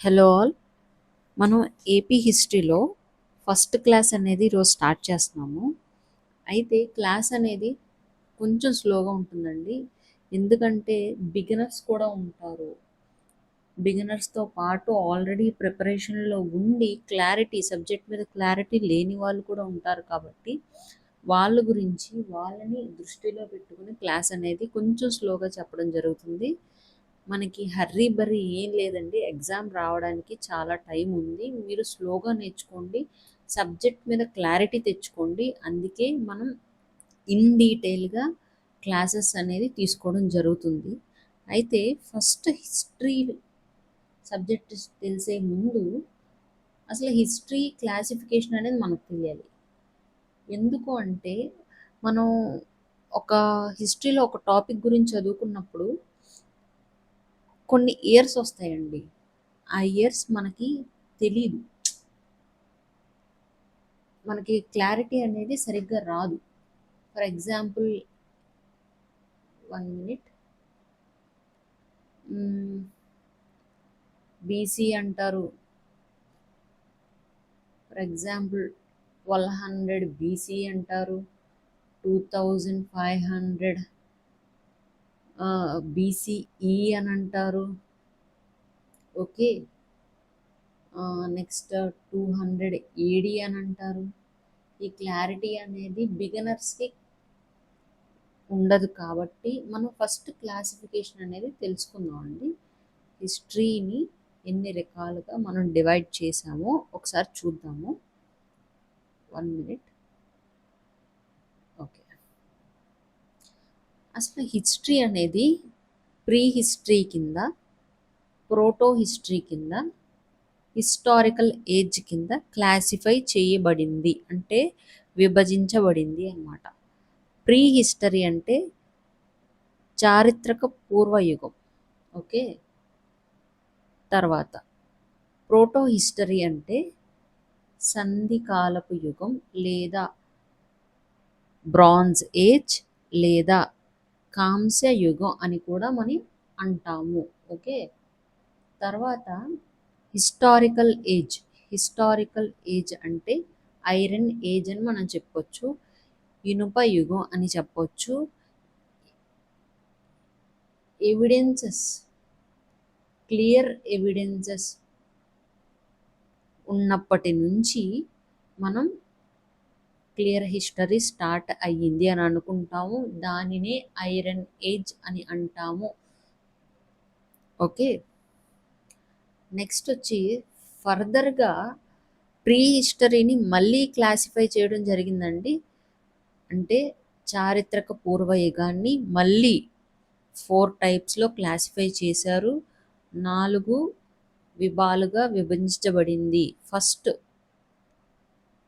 Hello all. మనం AP హిస్టరీలో first class అనేది ఈరోజు స్టార్ట్ చేస్తున్నాము. అయితే క్లాస్ అనేది కొంచెం స్లోగా ఉంటుందండి. ఎందుకంటే బిగినర్స్ కూడా ఉంటారు. బిగినర్స్తో పాటు ఆల్రెడీ ప్రిపరేషన్లో ఉండి సబ్జెక్ట్ మీద క్లారిటీ లేని వాళ్ళు కూడా ఉంటారు కాబట్టి వాళ్ళ గురించి వాళ్ళని దృష్టిలో పెట్టుకుని క్లాస్ అనేది కొంచెం స్లోగా చెప్పడం జరుగుతుంది. మనకి హర్రీ బర్రీ ఏం లేదండి. ఎగ్జామ్ రావడానికి చాలా టైం ఉంది. మీరు స్లోగా నేర్చుకోండి, సబ్జెక్ట్ మీద క్లారిటీ తెచ్చుకోండి. అందుకే మనం ఇన్ డీటెయిల్గా క్లాసెస్ అనేది తీసుకోవడం జరుగుతుంది. అయితే ఫస్ట్ హిస్టరీ సబ్జెక్ట్ తెలిసే ముందు అసలు హిస్టరీ క్లాసిఫికేషన్ అనేది మనకు తెలియాలి. ఎందుకు అంటే మనం ఒక హిస్టరీలో ఒక టాపిక్ గురించి చదువుకున్నప్పుడు కొన్ని ఇయర్స్ వస్తాయండి. ఆ ఇయర్స్ మనకి తెలీదు. మనకి క్లారిటీ అనేది సరిగ్గా రాదు. For example 1 minute. బీసీ అంటారు. ఫర్ ఎగ్జాంపుల్ 1200 బీసీ అంటారు. 2500 బీసీఈ అని అంటారు. ఓకే. నెక్స్ట్ 200 ఏడి అని అంటారు. ఈ క్లారిటీ అనేది బిగినర్స్కి ఉండదు కాబట్టి మనం ఫస్ట్ క్లాసిఫికేషన్ అనేది తెలుసుకుందాం అండి. హిస్టరీని ఎన్ని రకాలుగా మనం డివైడ్ చేసామో ఒకసారి చూద్దాము. 1 మినిట్. ఓకే. అసలు హిస్టరీ అనేది ప్రీ హిస్టరీ కింద, ప్రోటో హిస్టరీ కింద, హిస్టారికల్ ఏజ్ కింద క్లాసిఫై చేయబడింది, అంటే విభజించబడింది అన్నమాట. ప్రీ హిస్టరీ అంటే చారిత్రక పూర్వయుగం. ఓకే. తర్వాత ప్రోటో హిస్టరీ అంటే సంధికాలపు యుగం లేదా బ్రాంజ్ ఏజ్ లేదా కాంస్య యుగం అని కూడా మనం అంటాము. ఓకే. తర్వాత హిస్టారికల్ ఏజ్. హిస్టారికల్ ఏజ్ అంటే ఐరన్ ఏజ్ అని మనం చెప్పొచ్చు, ఇనుప యుగం అని చెప్పొచ్చు. ఎవిడెన్సెస్, క్లియర్ ఎవిడెన్సెస్ ఉన్నప్పటి నుంచి మనం క్లియర్ హిస్టరీ స్టార్ట్ అయ్యింది అని అనుకుంటాము. దానినే ఐరన్ ఏజ్ అని అంటాము. ఓకే. నెక్స్ట్ వచ్చి ఫర్దర్గా ప్రీ హిస్టరీని మళ్ళీ క్లాసిఫై చేయడం జరిగిందండి. అంటే చారిత్రక పూర్వయుగాన్ని మళ్ళీ 4 టైప్స్లో క్లాసిఫై చేశారు. 4 విభాలుగా విభజించబడింది. First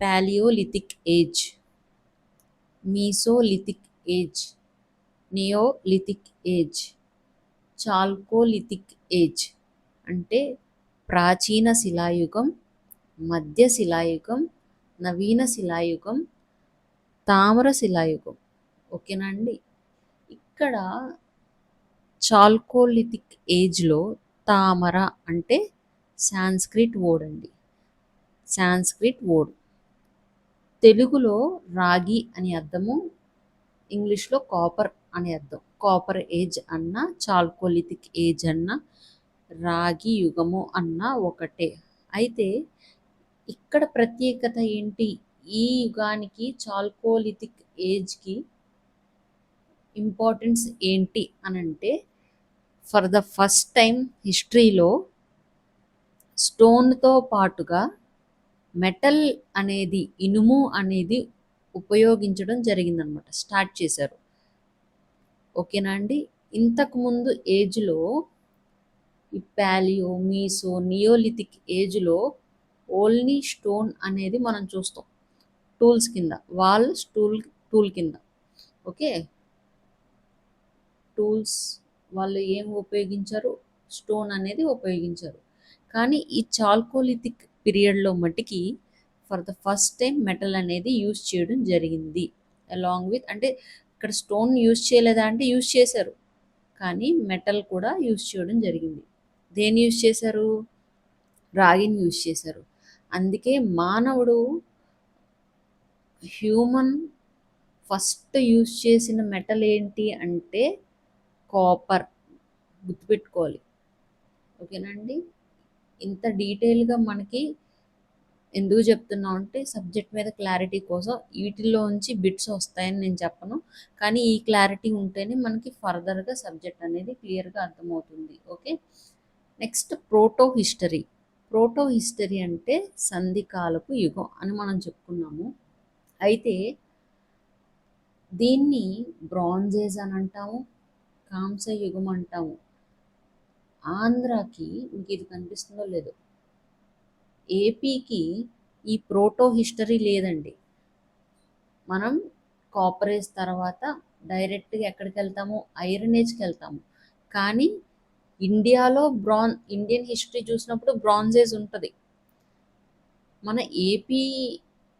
paleolithic age, mesolithic age, neolithic age, chalcolithic age అంటే ప్రాచీన శిలాయుగం, మధ్య శిలాయుగం, నవీన శిలాయుగం, తామర శిలాయుగం. ఓకేనా అండి. ఇక్కడ చాల్కోలిథిక్ ఏజ్లో తామర అంటే సాంస్క్రిట్ వర్డ్ అండి. Sanskrit word. తెలుగులో రాగి అని అర్థము, ఇంగ్లీష్లో కాపర్ అని అర్థం. కాపర్ ఏజ్ అన్న, చాల్కోలిథిక్ ఏజ్ అన్న, రాగి యుగము అన్న ఒకటే. అయితే ఇక్కడ ప్రత్యేకత ఏంటి? ఈ యుగానికి చాల్కోలిథిక్ ఏజ్కి ఇంపార్టెన్స్ ఏంటి అని అంటే, ఫర్ ద ఫస్ట్ టైం హిస్టరీలో స్టోన్తో పాటుగా మెటల్ అనేది, ఇనుము అనేది ఉపయోగించడం జరిగిందనమాట. స్టార్ట్ చేశారు. ఓకేనా అండి. ఇంతకుముందు ఏజ్లో ఈ పాలియో, మీసో, నియోలిథిక్ ఏజ్లో ఓన్లీ స్టోన్ అనేది మనం చూస్తాం టూల్స్ కింద, వాల్ టూల్ కింద. ఓకే. టూల్స్ వాళ్ళు ఏం ఉపయోగించారు? స్టోన్ అనేది ఉపయోగించారు. కానీ ఈ చాల్కోలిథిక్ పీరియడ్లో మట్టికి for the first time metal అనేది యూజ్ చేయడం జరిగింది. అలాంగ్ విత్, అంటే ఇక్కడ స్టోన్ యూజ్ చేయలేదా అంటే యూజ్ చేశారు, కానీ మెటల్ కూడా యూజ్ చేయడం జరిగింది. దేన్ని యూజ్ చేశారు? రాగిని యూజ్ చేశారు. అందుకే మానవుడు హ్యూమన్ ఫస్ట్ యూజ్ చేసిన మెటల్ ఏంటి అంటే కాపర్. గుర్తుపెట్టుకోవాలి. ఓకేనండి. ఇంత డీటెయిల్గా మనకి ఎందుకు చెప్తున్నాం అంటే సబ్జెక్ట్ మీద క్లారిటీ కోసం. వీటిలోంచి బిట్స్ వస్తాయని నేను చెప్పను, కానీ ఈ క్లారిటీ ఉంటేనే మనకి ఫర్దర్గా సబ్జెక్ట్ అనేది క్లియర్గా అర్థమవుతుంది. Okay, next proto history. Proto history అంటే సంధికాలపు యుగం అని మనం చెప్పుకున్నాము. అయితే దీన్ని బ్రాంజ్ ఏజ్ అని అంటాము, కాంస్య యుగం అంటాము. ఆంధ్రాకి మీకు ఇది కనిపిస్తుందో లేదో, ఏపీకి ఈ ప్రోటో హిస్టరీ లేదండి. మనం కాపర్ ఏజ్ తర్వాత డైరెక్ట్గా ఎక్కడికి వెళ్తాము, ఐరన్ ఏజ్కి వెళ్తాము. కానీ ఇండియాలో ఇండియన్ హిస్టరీ చూసినప్పుడు బ్రాంజ్ ఏజ్ ఉంటుంది. మన ఏపీ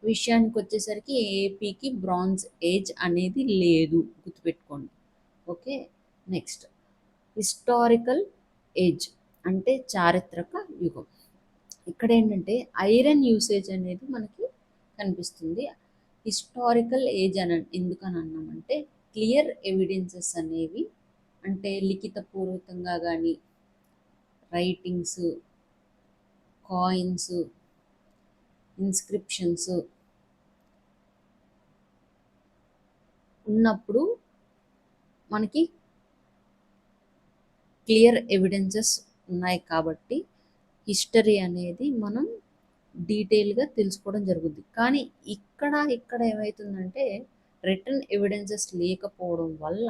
విషయానికి వచ్చేసరికి ఏపీకి బ్రాంజ్ ఏజ్ అనేది లేదు, గుర్తుపెట్టుకోండి. ఓకే, నెక్స్ట్ హిస్టారికల్ ఏజ్ అంటే చారిత్రక యుగం. ఇక్కడ ఏంటంటే ఐరన్ యూసేజ్ అనేది మనకి కనిపిస్తుంది. హిస్టారికల్ ఏజ్ అని ఎందుకని అన్నామంటే క్లియర్ ఎవిడెన్సెస్ అనేవి, అంటే లిఖితపూర్వకంగా కానీ రైటింగ్స్, కాయిన్స్, ఇన్స్క్రిప్షన్స్ ఉన్నప్పుడు మనకి క్లియర్ ఎవిడెన్సెస్ ఉన్నాయి కాబట్టి హిస్టరీ అనేది మనం డీటెయిల్గా తెలుసుకోవడం జరుగుద్ది. కానీ ఇక్కడ ఏమవుతుందంటే రిటర్న్ ఎవిడెన్సెస్ లేకపోవడం వల్ల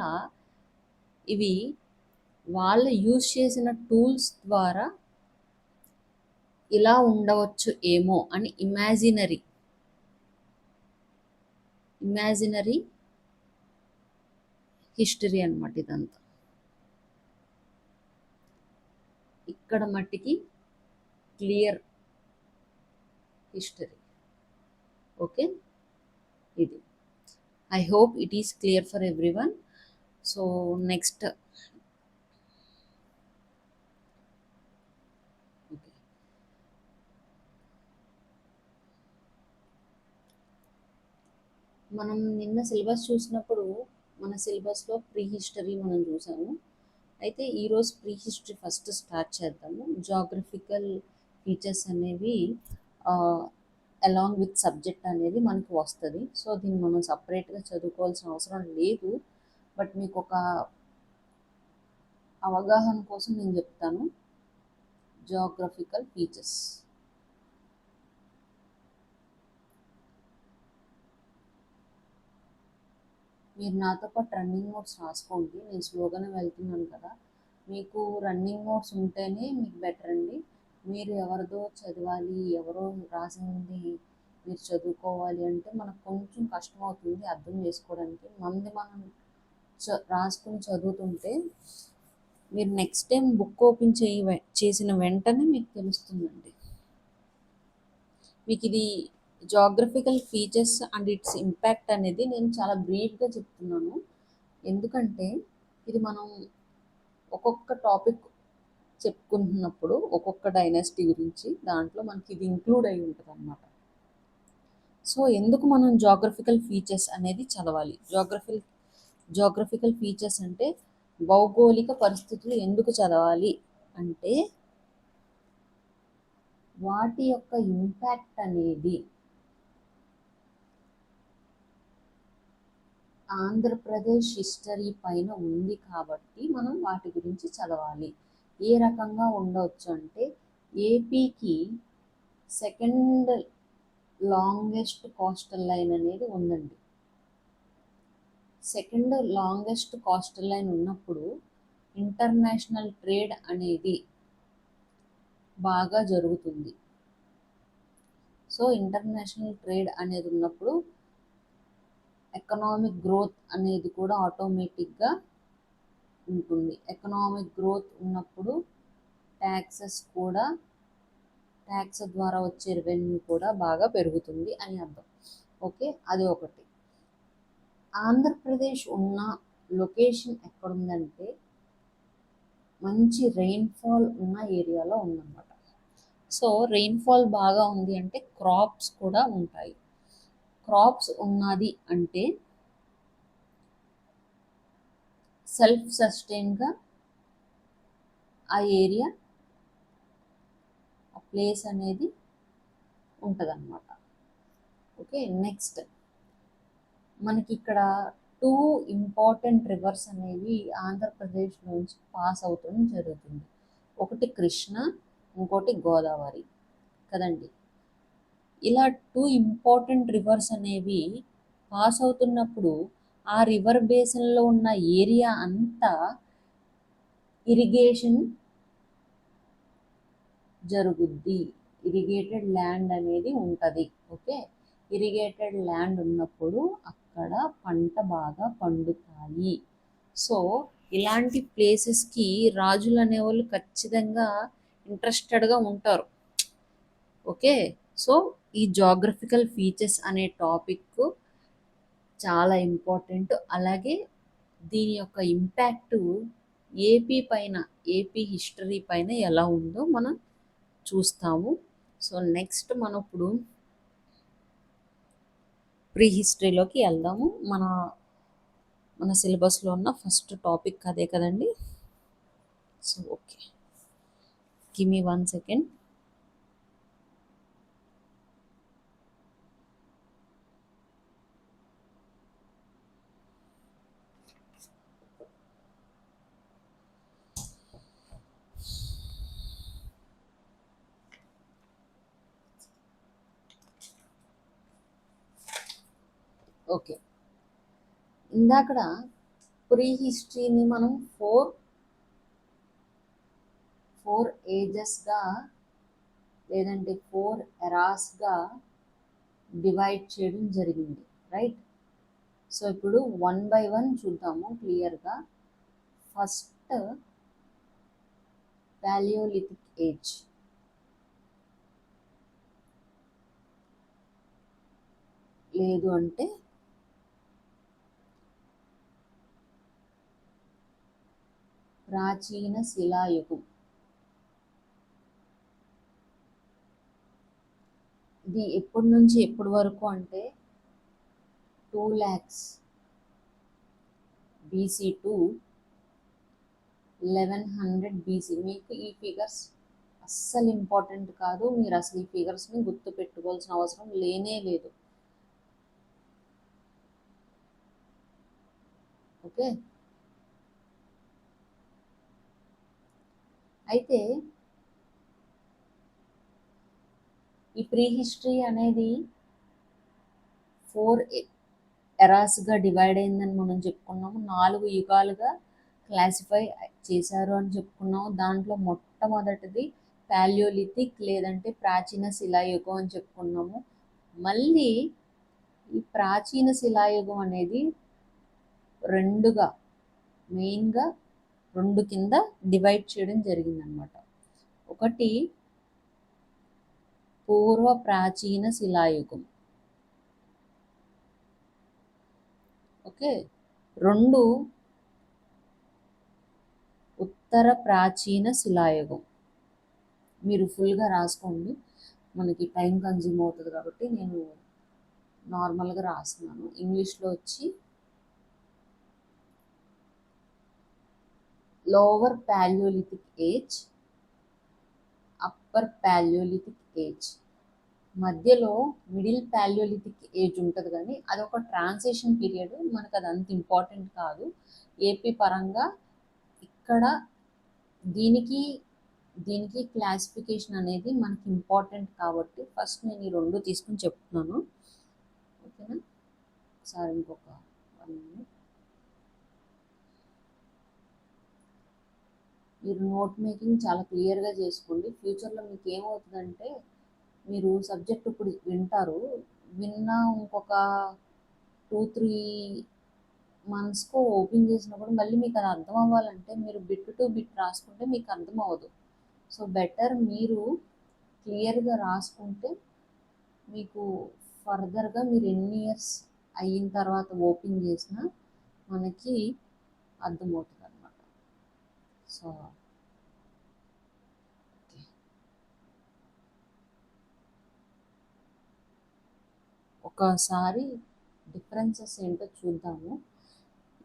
ఇవి వాళ్ళు యూజ్ చేసిన టూల్స్ ద్వారా ఇలా ఉండవచ్చు ఏమో అని ఇమాజినరీ హిస్టరీ అన్నమాట ఇదంతా. ఇక్కడ మట్టికి క్లియర్ హిస్టరీ. ఓకే, ఇది I hope it is clear for everyone. So next మనం నిన్న సిలబస్ చూసినప్పుడు మన సిలబస్లో ప్రీ హిస్టరీ మనం చూసాము. అయితే ఈరోజు ప్రీ హిస్టరీ ఫస్ట్ స్టార్ట్ చేద్దాము. జాగ్రఫికల్ ఫీచర్స్ అనేవి అలాంగ్ విత్ సబ్జెక్ట్ అనేది మనకు వస్తుంది. సో దీన్ని మనం సపరేట్గా చదువుకోవాల్సిన అవసరం లేదు, బట్ మీకు ఒక అవగాహన కోసం నేను చెప్తాను. జాగ్రఫికల్ ఫీచర్స్ మీరు నాతో పాటు రన్నింగ్ నోట్స్ రాసుకోండి. నేను స్లోగానే వెళ్తున్నాను కదా, మీకు రన్నింగ్ నోట్స్ ఉంటేనే మీకు బెటర్ అండి. మీరు ఎవరిదో చదవాలి, ఎవరో రాసింది మీరు చదువుకోవాలి అంటే మనకు కొంచెం కష్టం అవుతుంది అర్థం చేసుకోవడానికి. మనం రాసుకుని చదువుతుంటే మీరు నెక్స్ట్ టైం బుక్ ఓపెన్ చేసిన వెంటనే మీకు తెలుస్తుందండి. మీకు ఇది geographical features and it's impact అనేది నేను చాలా బ్రీఫ్గా చెప్తున్నాను, ఎందుకంటే ఇది మనం ఒక్కొక్క టాపిక్ చెప్పుకుంటున్నప్పుడు ఒక్కొక్క డైనాసిటీ గురించి దాంట్లో మనకి ఇది ఇంక్లూడ్ అయి ఉంటుంది అన్నమాట. సో ఎందుకు మనం జాగ్రఫికల్ ఫీచర్స్ అనేది చదవాలి? జాగ్రఫికల్ ఫీచర్స్ అంటే భౌగోళిక పరిస్థితులు ఎందుకు చదవాలి అంటే వాటి యొక్క ఇంపాక్ట్ అనేది ఆంధ్రప్రదేశ్ హిస్టరీ పైన ఉంది కాబట్టి మనం వాటి గురించి చదవాలి. ఏ రకంగా ఉండవచ్చు అంటే ఏపీకి సెకండ్ లాంగెస్ట్ కోస్టల్ లైన్ అనేది ఉందండి. సెకండ్ లాంగెస్ట్ కోస్టల్ లైన్ ఉన్నప్పుడు ఇంటర్నేషనల్ ట్రేడ్ అనేది బాగా జరుగుతుంది. సో ఇంటర్నేషనల్ ట్రేడ్ అనేది ఉన్నప్పుడు ఎకనామిక్ గ్రోత్ అనేది కూడా ఆటోమేటిక్గా ఉంటుంది. ఎకనామిక్ గ్రోత్ ఉన్నప్పుడు ట్యాక్స్ ద్వారా వచ్చే రెవెన్యూ కూడా బాగా పెరుగుతుంది అని అర్థం. ఓకే, అది ఒకటి. ఆంధ్రప్రదేశ్ ఉన్న లొకేషన్ ఎక్కడుందంటే మంచి రెయిన్ఫాల్ ఉన్న ఏరియాలో ఉందన్నమాట. సో రెయిన్ఫాల్ బాగా ఉంది అంటే క్రాప్స్ కూడా ఉంటాయి. క్రాప్స్ ఉన్నది అంటే సెల్ఫ్ సస్టైన్గా ఆ ఏరియా, ఆ ప్లేస్ అనేది ఉంటుందన్నమాట. ఓకే, నెక్స్ట్ మనకి ఇక్కడ 2 ఇంపార్టెంట్ రివర్స్ అనేవి ఆంధ్రప్రదేశ్ నుంచి పాస్ అవుతూ జరుగుతుంది. ఒకటి కృష్ణ, ఇంకోటి గోదావరి కదండి. ఇలా 2 ఇంపార్టెంట్ రివర్స్ అనేవి పాస్ అవుతున్నప్పుడు ఆ రివర్ బేసిన్లో ఉన్న ఏరియా అంతా ఇరిగేషన్ జరుగుద్ది. ఇరిగేటెడ్ ల్యాండ్ అనేది ఉంటుంది. ఓకే, ఇరిగేటెడ్ ల్యాండ్ ఉన్నప్పుడు అక్కడ పంట బాగా పండుతాయి. సో ఇలాంటి ప్లేసెస్కి రాజులు అనేవాళ్ళు ఖచ్చితంగా ఇంట్రెస్టెడ్గా ఉంటారు. ఓకే, సో ఈ జాగ్రఫికల్ ఫీచర్స్ అనే టాపిక్ చాలా ఇంపార్టెంట్. అలాగే దీని యొక్క ఇంపాక్ట్ ఏపీ పైన, ఏపీ హిస్టరీ పైన ఎలా ఉందో మనం చూస్తాము. సో నెక్స్ట్ మనం ఇప్పుడు ప్రీ హిస్టరీలోకి వెళ్దాము. మన సిలబస్లో ఉన్న ఫస్ట్ టాపిక్ అదే కదండి. So okay, give me 1 second. Okay, ఇందాకడ ప్రీ హిస్టరీని మనం ఫోర్ ఏజెస్గా లేదంటే 4 ఎరాస్గా డివైడ్ చేయడం జరిగింది, రైట్? సో ఇప్పుడు 1 బై 1 చూద్దాము క్లియర్గా. First paleolithic age. లేదు అంటే ప్రాచీన శిలాయుగం. ఇది ఎప్పటి నుంచి ఎప్పటి వరకు అంటే 2 lakhs BC టు 1100 BC. మీకు ఈ ఫిగర్స్ అస్సలు ఇంపార్టెంట్ కాదు. మీరు అసలు ఈ ఫిగర్స్ని గుర్తు పెట్టుకోవాల్సిన అవసరం లేనే లేదు. ఓకే, అయితే ఈ ప్రీ హిస్టరీ అనేది 4 ఎరాస్గా డివైడ్ అయిందని మనం చెప్పుకున్నాము. 4 యుగాలుగా క్లాసిఫై చేశారు అని చెప్పుకున్నాము. దాంట్లో మొట్టమొదటిది పాలియోలిథిక్ లేదంటే ప్రాచీన శిలాయుగం అని చెప్పుకున్నాము. మళ్ళీ ఈ ప్రాచీన శిలాయుగం అనేది మెయిన్గా 2 కింద డివైడ్ చేయడం జరిగిందనమాట. ఒకటి పూర్వ ప్రాచీన శిలాయుగం, ఓకే. 2 ఉత్తర ప్రాచీన శిలాయుగం. మీరు ఫుల్గా రాసుకోండి, మనకి టైం కన్జ్యూమ్ అవుతుంది కాబట్టి నేను నార్మల్గా రాస్తున్నాను. ఇంగ్లీష్లో వచ్చి lower paleolithic age, upper paleolithic age. మధ్యలో మిడిల్ పాలియోలిథిక్ ఏజ్ ఉంటుంది, కానీ అదొక ట్రాన్సిషన్ పీరియడ్. మనకు అది అంత ఇంపార్టెంట్ కాదు ఏపీ పరంగా. ఇక్కడ దీనికి క్లాసిఫికేషన్ అనేది మనకి ఇంపార్టెంట్ కాబట్టి ఫస్ట్ నేను ఈ 2 తీసుకుని చెప్తున్నాను. ఓకేనా, ఒకసారి ఇంకొక 1 minute. మీరు నోట్ మేకింగ్ చాలా క్లియర్గా చేసుకోండి. ఫ్యూచర్లో మీకు ఏమవుతుందంటే మీరు సబ్జెక్ట్ ఇప్పుడు వింటారు, ఇంకొక 2-3 మంత్స్కు ఓపెన్ చేసినప్పుడు మళ్ళీ మీకు అది అర్థం అవ్వాలంటే మీరు బిట్ టు బిట్ రాసుకుంటే మీకు అర్థం అవ్వదు. సో బెటర్ మీరు క్లియర్గా రాసుకుంటే మీకు ఫర్దర్గా మీరు ఎన్ని ఇయర్స్ అయిన తర్వాత ఓపెన్ చేసినా మనకి అర్థమవుతుంది అన్నమాట. సో ఒకసారి డిఫరెన్సెస్ ఏంటో చూద్దాము.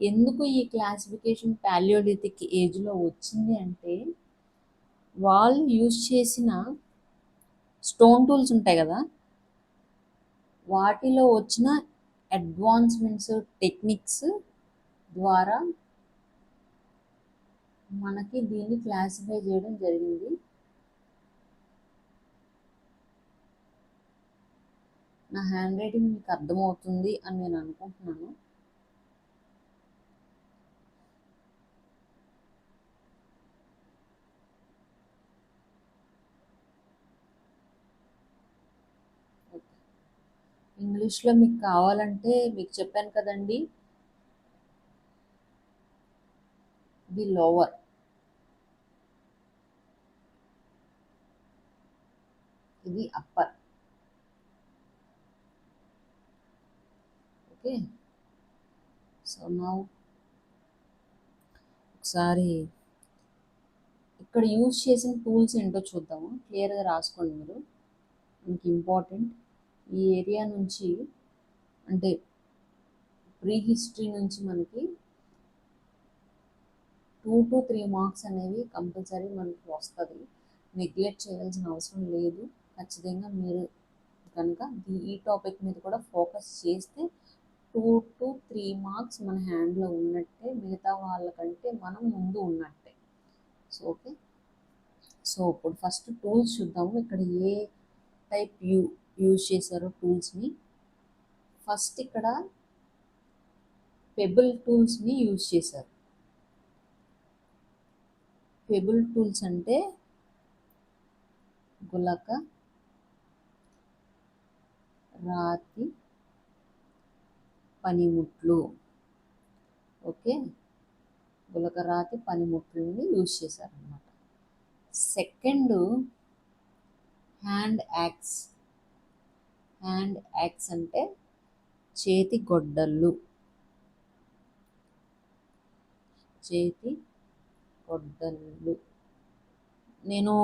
ఎందుకు ఈ క్లాసిఫికేషన్ పాలియోలిథిక్ ఏజ్లో వచ్చింది అంటే, వాళ్ళు యూజ్ చేసిన స్టోన్ టూల్స్ ఉంటాయి కదా, వాటిలో వచ్చిన అడ్వాన్స్మెంట్స్ టెక్నిక్స్ ద్వారా మనకి దీన్ని క్లాసిఫై చేయడం జరిగింది. నా హ్యాండ్ రైటింగ్ మీకు అర్థమవుతుంది అని నేను అనుకుంటున్నాను. ఇంగ్లీష్లో మీకు కావాలంటే మీకు చెప్పాను కదండి, ది లోవర్, ఇది అప్పర్. ఓకే, సో నౌ ఒకసారి ఇక్కడ యూజ్ చేసిన టూల్స్ ఏంటో చూద్దాము. క్లియర్గా రాసుకోండి మీరు, మనకి ఇంపార్టెంట్. ఈ ఏరియా నుంచి అంటే ప్రీ హిస్టరీ నుంచి మనకి 2 to 3 మార్క్స్ అనేవి కంపల్సరీ మనకి వస్తుంది. నెగ్లెక్ట్ చేయాల్సిన అవసరం లేదు. ఖచ్చితంగా మీరు కనుక ఈ టాపిక్ మీద కూడా ఫోకస్ చేస్తే 2 to 3 మార్క్స్ మన హ్యాండ్లో ఉన్నట్టే, మిగతా వాళ్ళకంటే మనం ముందు ఉన్నట్టే. సో ఓకే, సో ఇప్పుడు ఫస్ట్ టూల్స్ చూద్దాము. ఇక్కడ ఏ టైప్ యూజ్ చేశారో టూల్స్ని. ఫస్ట్ ఇక్కడ పెబుల్ టూల్స్ని యూజ్ చేశారు. పెబుల్ టూల్స్ అంటే గులక రాతి పనిముట్లు. ఓకే, గులక రాతి పనిముట్లని యూజ్ చేశారనమాట. Second hand axe. Hand axe అంటే చేతి గొడ్డళ్ళు. చేతి గొడ్డళ్ళు. నేను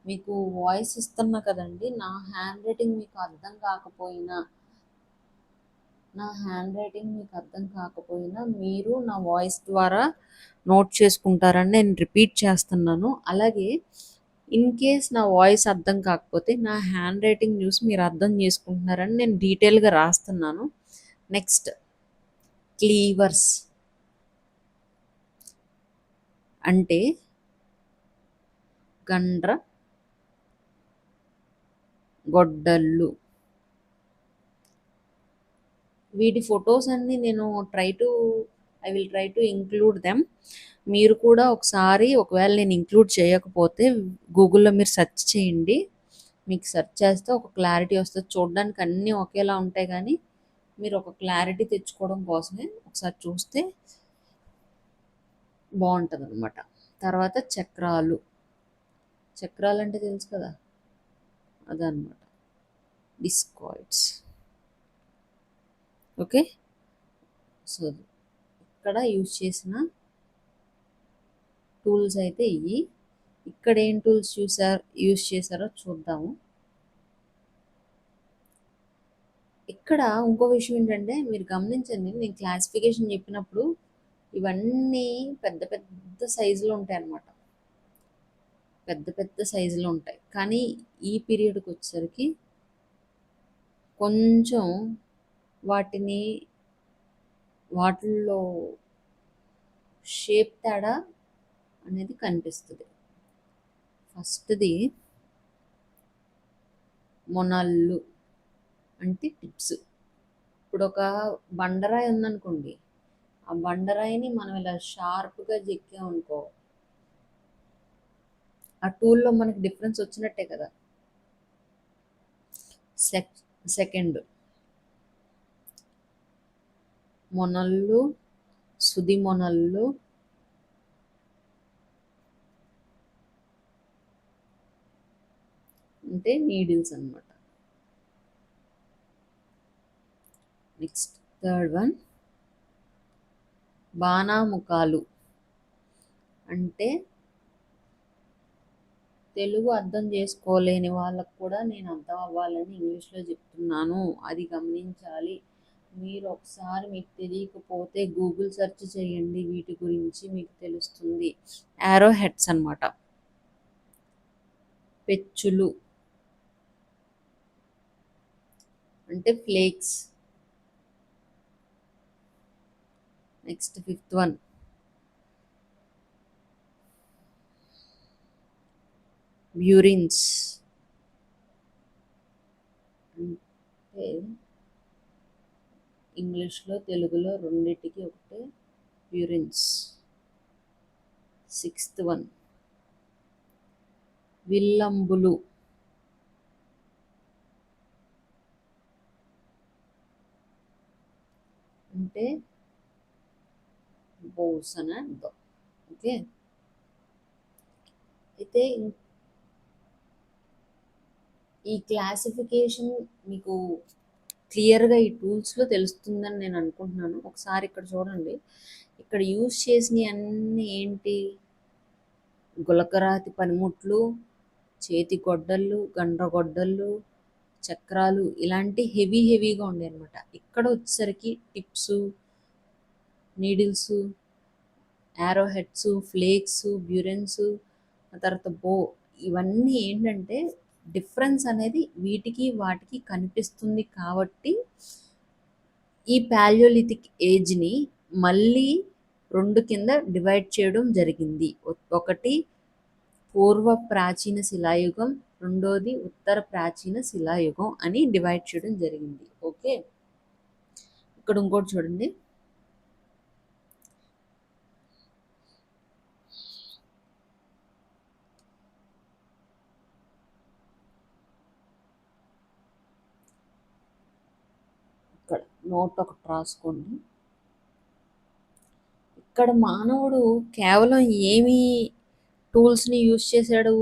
మీకు వాయిస్ ఇస్తున్నా కదండి, నా హ్యాండ్ రైటింగ్ మీకు అర్థం కాకపోయినా మీరు నా వాయిస్ ద్వారా నోట్ చేసుకుంటారని నేను రిపీట్ చేస్తున్నాను. అలాగే ఇన్ కేస్ నా వాయిస్ అర్థం కాకపోతే నా హ్యాండ్ రైటింగ్ చూసి మీరు అర్థం చేసుకుంటున్నారని నేను డీటెయిల్గా రాస్తున్నాను. నెక్స్ట్ క్లీవర్స్ అంటే గండ్ర గొడ్డళ్ళు. వీటి ఫొటోస్ అన్నీ నేను I will try to include them. మీరు కూడా ఒకసారి, ఒకవేళ నేను ఇంక్లూడ్ చేయకపోతే గూగుల్లో మీరు సెర్చ్ చేయండి. మీకు సెర్చ్ చేస్తే ఒక క్లారిటీ వస్తుంది. చూడడానికి అన్నీ ఒకేలా ఉంటాయి, కానీ మీరు ఒక క్లారిటీ తెచ్చుకోవడం కోసమే ఒకసారి చూస్తే బాగుంటుంది అనమాట. తర్వాత చక్రాలు. చక్రాలు అంటే తెలుసు కదా, అదనమాట, డిస్కాయిడ్స్. ఓకే, సో ఇక్కడ యూజ్ చేసిన టూల్స్ అయితే ఇవి. ఇక్కడ ఏం టూల్స్ యూజ్ చేశారో చూద్దాము. ఇక్కడ ఇంకో విషయం ఏంటంటే, మీరు గమనించండి, నేను క్లాసిఫికేషన్ చెప్పినప్పుడు ఇవన్నీ పెద్ద పెద్ద సైజులో ఉంటాయి అన్నమాట. పెద్ద పెద్ద సైజులో ఉంటాయి, కానీ ఈ పీరియడ్కి వచ్చేసరికి కొంచెం వాటిల్లో షేప్ తేడా అనేది కనిపిస్తుంది. ఫస్ట్ది మొనళ్ళు అంటే టిప్స్. ఇప్పుడు ఒక బండరాయి ఉందనుకోండి, ఆ బండరాయిని మనం ఇలా షార్ప్గా చెక్కామనుకో, ఆ టూల్లో మనకి డిఫరెన్స్ వచ్చినట్టే కదా. సెకండ్ మొనళ్ళు, సుది మొనళ్ళు, అంటే నీడిల్స్ అన్నమాట. నెక్స్ట్ థర్డ్ వన్ బాణాముఖాలు, అంటే తెలుగు అర్థం చేసుకోలేని వాళ్ళకు కూడా నేను అర్థం అవ్వాలని ఇంగ్లీష్లో చెప్తున్నాను, అది గమనించాలి. మీరు ఒకసారి మీకు తెలియకపోతే గూగుల్ సెర్చ్ చేయండి, వీటి గురించి మీకు తెలుస్తుంది. యారో హెడ్స్ అన్నమాట, పెచ్చులు అంటే ఫ్లేక్స్. నెక్స్ట్ ఫిఫ్త్ వన్, బ్యూరిన్స్ అంటే ఇంగ్లీష్లో తెలుగులో రెండింటికి ఒకటే, బ్యూరిన్స్. సిక్స్త్ వన్, విల్లంబులు అంటే బోస్ అని అర్థం. ఓకే, అయితే ఈ క్లాసిఫికేషన్ మీకు క్లియర్గా ఈ టూల్స్లో తెలుస్తుందని నేను అనుకుంటున్నాను. ఒకసారి ఇక్కడ చూడండి, ఇక్కడ యూజ్ చేసినవి అన్నీ ఏంటి? గులకరాతి పనిముట్లు, చేతి గొడ్డళ్ళు, గండ్రగొడ్డళ్ళు, చక్రాలు, ఇలాంటి హెవీగా ఉండే అనమాట. ఇక్కడ వచ్చేసరికి tips, needles, arrow heads, flakes, burins, ఆ తర్వాత బో, ఇవన్నీ ఏంటంటే డిఫరెన్స్ అనేది వీటికి వాటికి కనిపిస్తుంది. కాబట్టి ఈ పాలియోలిథిక్ ఏజ్ని మళ్ళీ రెండు కింద డివైడ్ చేయడం జరిగింది. ఒకటి పూర్వ ప్రాచీన శిలాయుగం, రెండోది ఉత్తర ప్రాచీన శిలాయుగం అని డివైడ్ చేయడం జరిగింది. ఓకే, ఇక్కడ ఇంకోటి చూడండి, ఇక్కడ నోట్ ఒకటి రాసుకోండి. ఇక్కడ మానవుడు కేవలం ఏమి టూల్స్ని యూజ్ చేశాడు?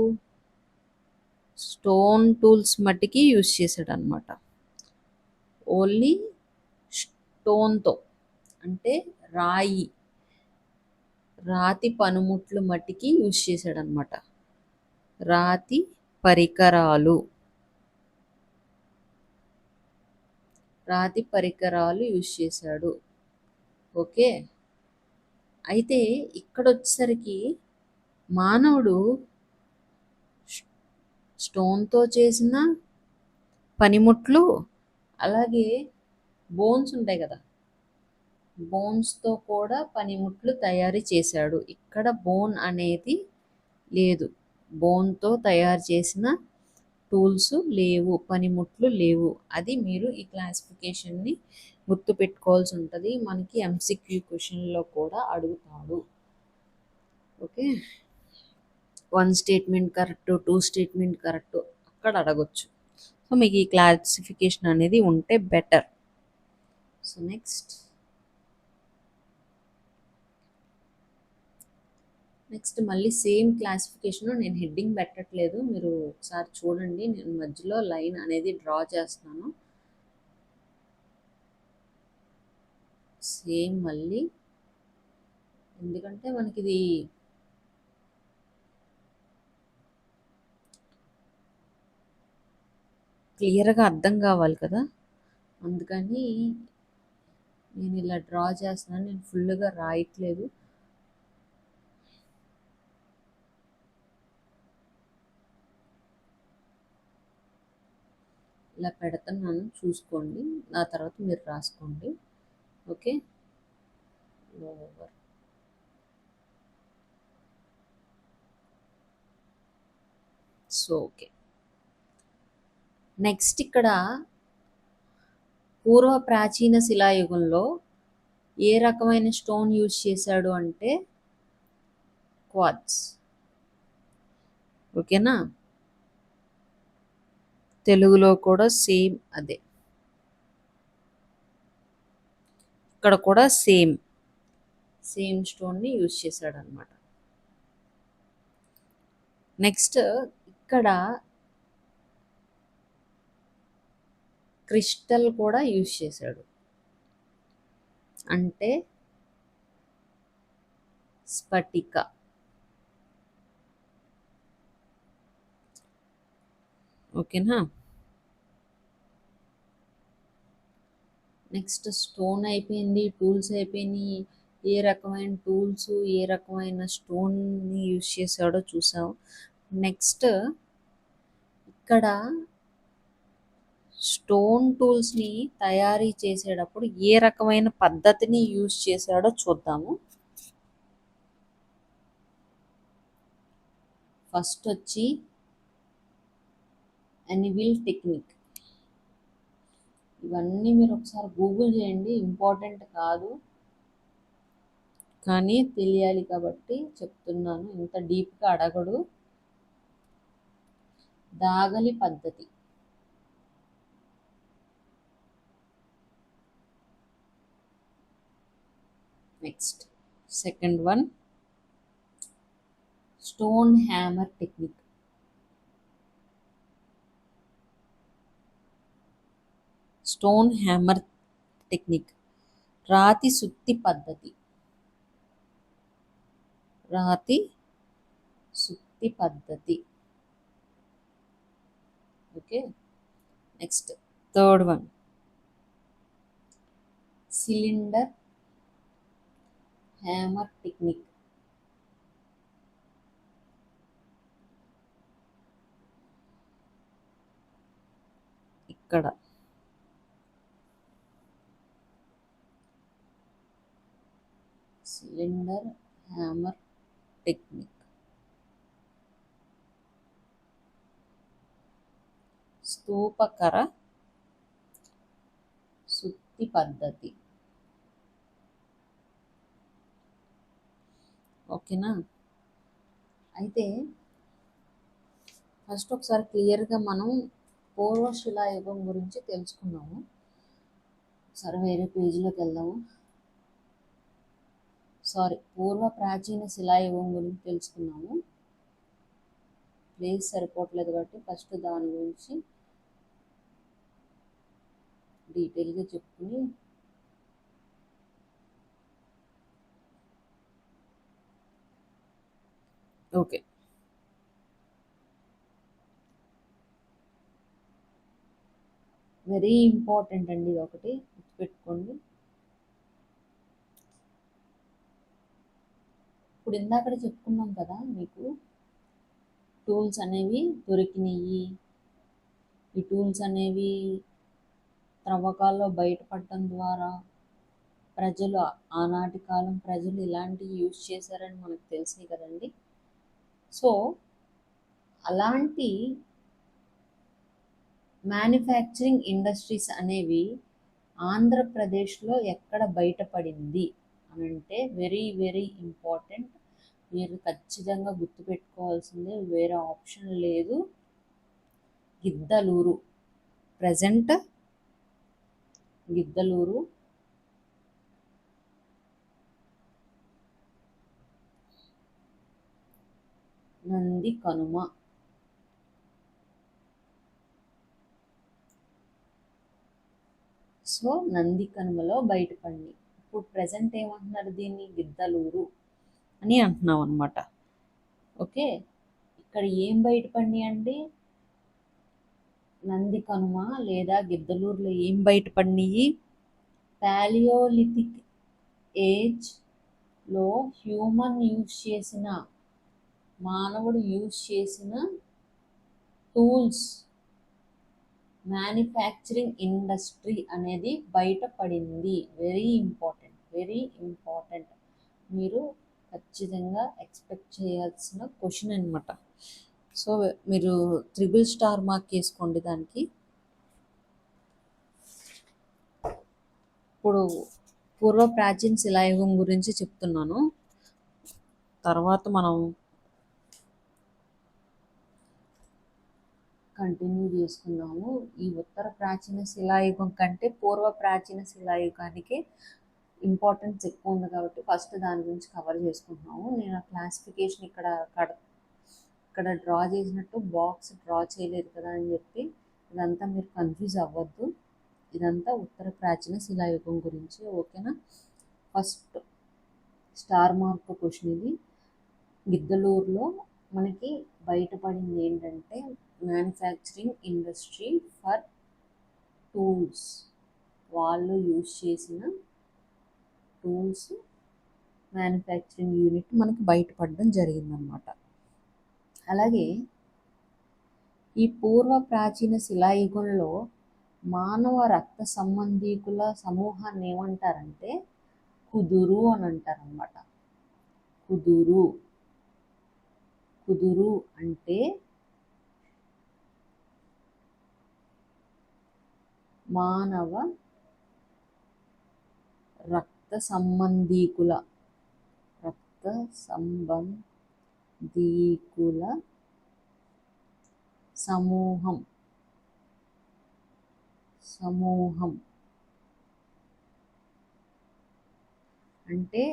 స్టోన్ టూల్స్ మట్టికి యూజ్ చేశాడు అనమాట. ఓన్లీ స్టోన్తో అంటే రాతి పనిముట్లు మట్టికి యూజ్ చేశాడు అనమాట. రాతి పరికరాలు యూజ్ చేశాడు. ఓకే, అయితే ఇక్కడ వచ్చేసరికి మానవుడు స్టోన్తో చేసిన పనిముట్లు, అలాగే బోన్స్ ఉంటాయి కదా, బోన్స్తో కూడా పనిముట్లు తయారు చేశాడు. ఇక్కడ బోన్ అనేది లేదు, బోన్తో తయారు చేసిన టూల్స్ లేవు, పనిముట్లు లేవు. అది మీరు ఈ క్లాసిఫికేషన్ని గుర్తుపెట్టుకోవాల్సి ఉంటుంది. మనకి ఎంసీక్యూ క్వశ్చన్లో కూడా అడుగుతాడు. Okay, 1 statement correct, 2 statement correct అక్కడ అడగొచ్చు. సో మీకు ఈ క్లాసిఫికేషన్ అనేది ఉంటే బెటర్. సో నెక్స్ట్ మళ్ళీ సేమ్ క్లాసిఫికేషన్, నేను హెడ్డింగ్ పెట్టట్లేదు, మీరు ఒకసారి చూడండి. నేను మధ్యలో లైన్ అనేది డ్రా చేస్తున్నాను. సేమ్ మళ్ళీ, ఎందుకంటే మనకి ఇది క్లియర్గా అర్థం కావాలి కదా, అందుకని నేను ఇలా డ్రా చేస్తున్నాను. నేను ఫుల్గా రాయట్లేదు. ఇలా పెడుతున్నాను, చూసుకోండి. ఆ తర్వాత మీరు రాసుకోండి. Okay, over. So okay, next ఇక్కడ పూర్వ ప్రాచీన శిలాయుగంలో ఏ రకమైన స్టోన్ యూజ్ చేశాడు అంటే క్వార్ట్జ్. ఓకేనా, తెలుగులో కూడా సేమ్ అదే, ఇక్కడ కూడా సేమ్ స్టోన్ని యూజ్ చేశాడు అనమాట. నెక్స్ట్ ఇక్కడ క్రిస్టల్ కూడా యూజ్ చేశాడు, అంటే స్ఫటిక. ఓకేనా. నెక్స్ట్ స్టోన్ అయిపోయింది, టూల్స్ అయిపోయినాయి. ఏ రకమైన టూల్స్, ఏ రకమైన స్టోన్ని యూజ్ చేశాడో చూసాం. నెక్స్ట్ ఇక్కడ స్టోన్ టూల్స్ని తయారీ చేసేటప్పుడు ఏ రకమైన పద్ధతిని యూజ్ చేశాడో చూద్దాము. ఫస్ట్ వచ్చి ఎనివిల్ టెక్నిక్. ఇవన్నీ మీరు ఒకసారి గూగుల్ చేయండి, ఇంపార్టెంట్ కాదు కానీ తెలియాలి కాబట్టి చెప్తున్నాను. ఇంత డీప్గా అడగడు. దాగలి పద్ధతి. Next second one stone hammer technique. Stone hammer technique. రాతి సుత్తి పద్ధతి. రాతి సుత్తి పద్ధతి. Okay. Next third one cylinder hammer technique. ఇక్కడ సిలిండర్ హ్యామర్ టెక్నిక్. స్తూపకర సుత్తి పద్ధతి. ఓకేనా. అయితే ఫస్ట్ ఒకసారి క్లియర్గా మనం పూర్వశిలాయుగం గురించి తెలుసుకున్నాము. సరే వేరే పేజీలోకి వెళ్దాము. పూర్వ ప్రాచీన శిలాయుగం గురించి తెలుసుకున్నాము. ప్లేస్ సరిపోవట్లేదు కాబట్టి ఫస్ట్ దాని గురించి డీటెయిల్గా చెప్పుకుని ఓకే. వెరీ ఇంపార్టెంట్ అండి, ఇది ఒకటి గుర్తుపెట్టుకోండి. ఇప్పుడు ఇందాక చెప్పుకున్నాం కదా, మీకు టూల్స్ అనేవి దొరికినాయి. ఈ టూల్స్ అనేవి త్రవ్వకాల్లో బయటపడటం ద్వారా ప్రజలు, ఆనాటి కాలం ప్రజలు ఇలాంటివి యూజ్ చేశారని మనకు తెలిసింది కదండి. సో అలాంటి మ్యానుఫ్యాక్చరింగ్ ఇండస్ట్రీస్ అనేవి ఆంధ్రప్రదేశ్లో ఎక్కడ బయటపడింది అని అంటే వెరీ వెరీ ఇంపార్టెంట్. మీరు ఖచ్చితంగా గుర్తుపెట్టుకోవాల్సిందే, వేరే ఆప్షన్ లేదు. గిద్దలూరు. ప్రజెంట్ గిద్దలూరు. నంది కనుమ. సో నంది కనుమలో బయటపడింది. ఇప్పుడు ప్రజెంట్ ఏమంటున్నారు, దీన్ని గిద్దలూరు అని అంటున్నాం అనమాట. ఓకే. ఇక్కడ ఏం బయటపడి అండి, నంది కనుమ లేదా గిద్దలూరులో ఏం బయటపడినాయి, పాలియోలిథిక్ ఏజ్లో మానవుడు యూజ్ చేసిన టూల్స్ మ్యానుఫ్యాక్చరింగ్ ఇండస్ట్రీ అనేది బయటపడింది. Very important, very important. మీరు ఖచ్చితంగా ఎక్స్పెక్ట్ చేయాల్సిన క్వశ్చన్ అనమాట. సో మీరు 3 స్టార్ మార్క్ వేసుకోండి దానికి. ఇప్పుడు పూర్వ ప్రాచీన శిలాయుగం గురించి చెప్తున్నాను, తర్వాత మనం కంటిన్యూ చేసుకున్నాము. ఈ ఉత్తర ప్రాచీన శిలాయుగం కంటే పూర్వ ప్రాచీన శిలాయుగానికి ఇంపార్టెన్స్ ఎక్కువ ఉంది కాబట్టి ఫస్ట్ దాని గురించి కవర్ చేసుకుంటున్నాము. నేను క్లాసిఫికేషన్ ఇక్కడ డ్రా చేసినట్టు బాక్స్ డ్రా చేయలేదు కదా అని చెప్పి ఇదంతా మీరు కన్ఫ్యూజ్ అవ్వద్దు. ఇదంతా ఉత్తర ప్రాచీన శిలాయుగం గురించి. ఓకేనా. ఫస్ట్ స్టార్ మార్క్ క్వశ్చన్ ఇది. గిద్దలూరులో మనకి బయటపడింది ఏంటంటే మ్యానుఫ్యాక్చరింగ్ ఇండస్ట్రీ ఫర్ టూల్స్. వాళ్ళు యూజ్ చేసిన టూల్స్ మ్యానుఫ్యాక్చరింగ్ యూనిట్ మనకు బయటపడడం జరిగిందనమాట. అలాగే ఈ పూర్వ ప్రాచీన శిలాయుగంలో మానవ రక్త సంబంధీకుల సమూహాన్ని ఏమంటారంటే కుదురు అని అంటారనమాట. కుదురు కుదురు అంటే మానవ రక్త సంబంధీకుల సమూహం అంటే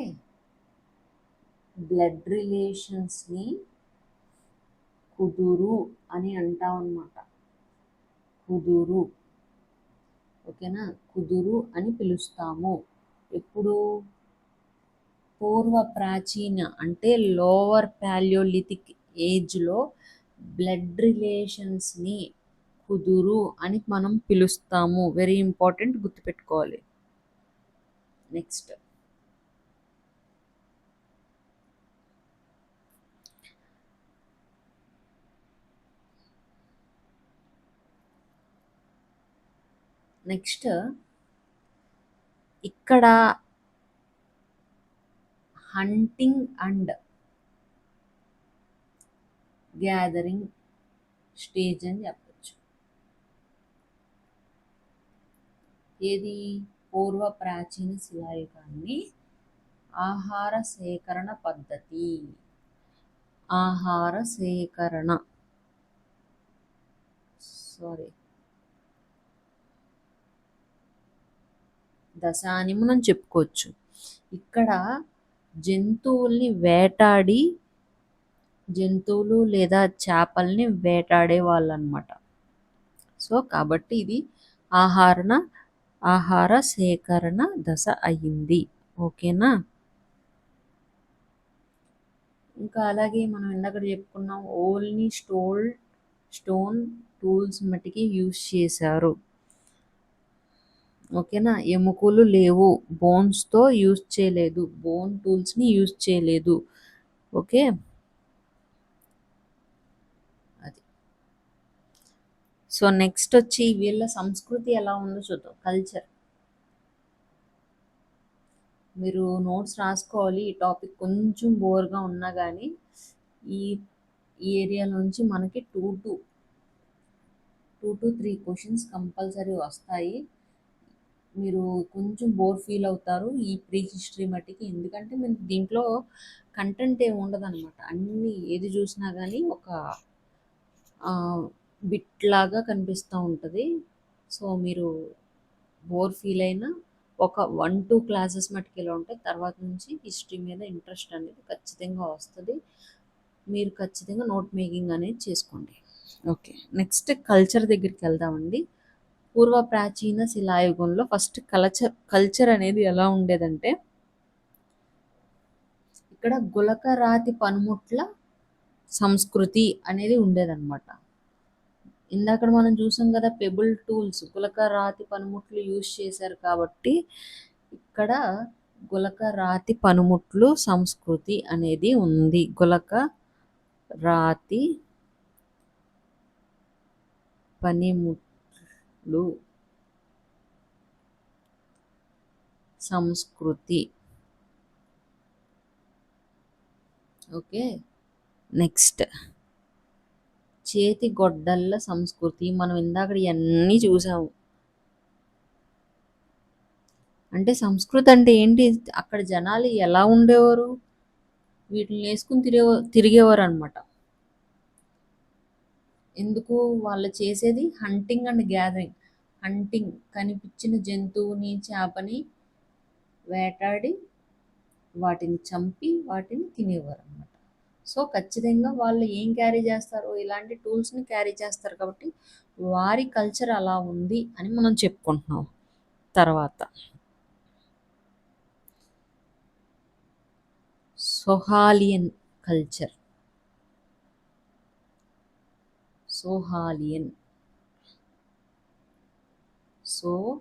బ్లడ్ రిలేషన్స్ని కుదురు అని అంటాం అన్నమాట. కుదురు, ఓకేనా, కుదురు అని పిలుస్తాము. ఎప్పుడు? పూర్వ ప్రాచీన అంటే లోవర్ పాలియోలిథిక్ ఏజ్లో బ్లడ్ రిలేషన్స్ని కుదురు అని మనం పిలుస్తాము. వెరీ ఇంపార్టెంట్, గుర్తుపెట్టుకోవాలి. నెక్స్ట్ ఇక్కడ హంటింగ్ అండ్ గ్యాదరింగ్ స్టేజ్ అని చెప్పచ్చు. ఏది? పూర్వ ప్రాచీన శిలాయుగాన్ని ఆహార సేకరణ పద్ధతి, దశ అని మనం చెప్పుకోవచ్చు. ఇక్కడ జంతువుల్ని వేటాడి, జంతువులు లేదా చేపల్ని వేటాడే వాళ్ళు అనమాట. సో కాబట్టి ఇది ఆహార సేకరణ దశ అయ్యింది. ఓకేనా? ఇంకా అలాగే మనం ఇందాక చెప్పుకున్నాం, ఓన్లీ స్టోన్ టూల్స్ మట్టికి యూజ్ చేశారు. ఓకేనా? ఎముకలు లేవు, బోన్స్తో యూజ్ చేయలేదు, బోన్ టూల్స్ని యూజ్ చేయలేదు. ఓకే, అది. సో నెక్స్ట్ వచ్చి వీళ్ళ సంస్కృతి ఎలా ఉందో చూద్దాం. కల్చర్. మీరు నోట్స్ రాసుకోవాలి. ఈ టాపిక్ కొంచెం బోర్గా ఉన్నా కానీ ఈ ఏరియా నుంచి మనకి 2 to 3 క్వశ్చన్స్ కంపల్సరీ వస్తాయి. మీరు కొంచెం బోర్ ఫీల్ అవుతారు ఈ ప్రీ హిస్టరీ మట్టికి, ఎందుకంటే మీరు దీంట్లో కంటెంట్ ఏమి ఉండదు అనమాట. అన్నీ ఏది చూసినా కానీ ఒక బిట్ లాగా కనిపిస్తూ ఉంటుంది. సో మీరు బోర్ ఫీల్ అయినా ఒక 1-2 క్లాసెస్ మట్టుకు ఇలా ఉంటాయి. తర్వాత నుంచి హిస్టరీ మీద ఇంట్రెస్ట్ అనేది ఖచ్చితంగా వస్తుంది. మీరు ఖచ్చితంగా నోట్ మేకింగ్ అనేది చేసుకోండి. ఓకే, నెక్స్ట్ కల్చర్ దగ్గరికి వెళ్దామండి. పూర్వ ప్రాచీన శిలాయుగంలో ఫస్ట్ కల్చర్ అనేది ఎలా ఉండేదంటే, ఇక్కడ గులకరాతి పనిముట్ల సంస్కృతి అనేది ఉండేదన్నమాట. ఇందాక మనం చూసాం కదా, పెబుల్ టూల్స్, గులకరాతి పనిముట్లు యూజ్ చేశారు కాబట్టి ఇక్కడ గులకరాతి పనిముట్లు సంస్కృతి అనేది ఉంది. గులకరాతి పనిముట్లు సంస్కృతి. ఓకే, నెక్స్ట్ చేతి గొడ్డళ్ళ సంస్కృతి. మనం ఇందాక ఇవన్నీ చూసాము. అంటే సంస్కృతి అంటే ఏంటి? అక్కడ జనాలు ఎలా ఉండేవారు? వీటిని వేసుకుని తిరిగేవారు అనమాట. ఎందుకు? వాళ్ళు చేసేది హంటింగ్ అండ్ గ్యాదరింగ్. హంటింగ్, కనిపించిన జంతువుని, చేపని వేటాడి వాటిని చంపి వాటిని తినేవారు అనమాట. సో ఖచ్చితంగా వాళ్ళు ఏం క్యారీ చేస్తారు? ఇలాంటి టూల్స్ని క్యారీ చేస్తారు. కాబట్టి వారి కల్చర్ అలా ఉంది అని మనం చెప్పుకుంటున్నాం. తర్వాత సొహాలియన్ కల్చర్. సోహాలియన్, సోహానియన్,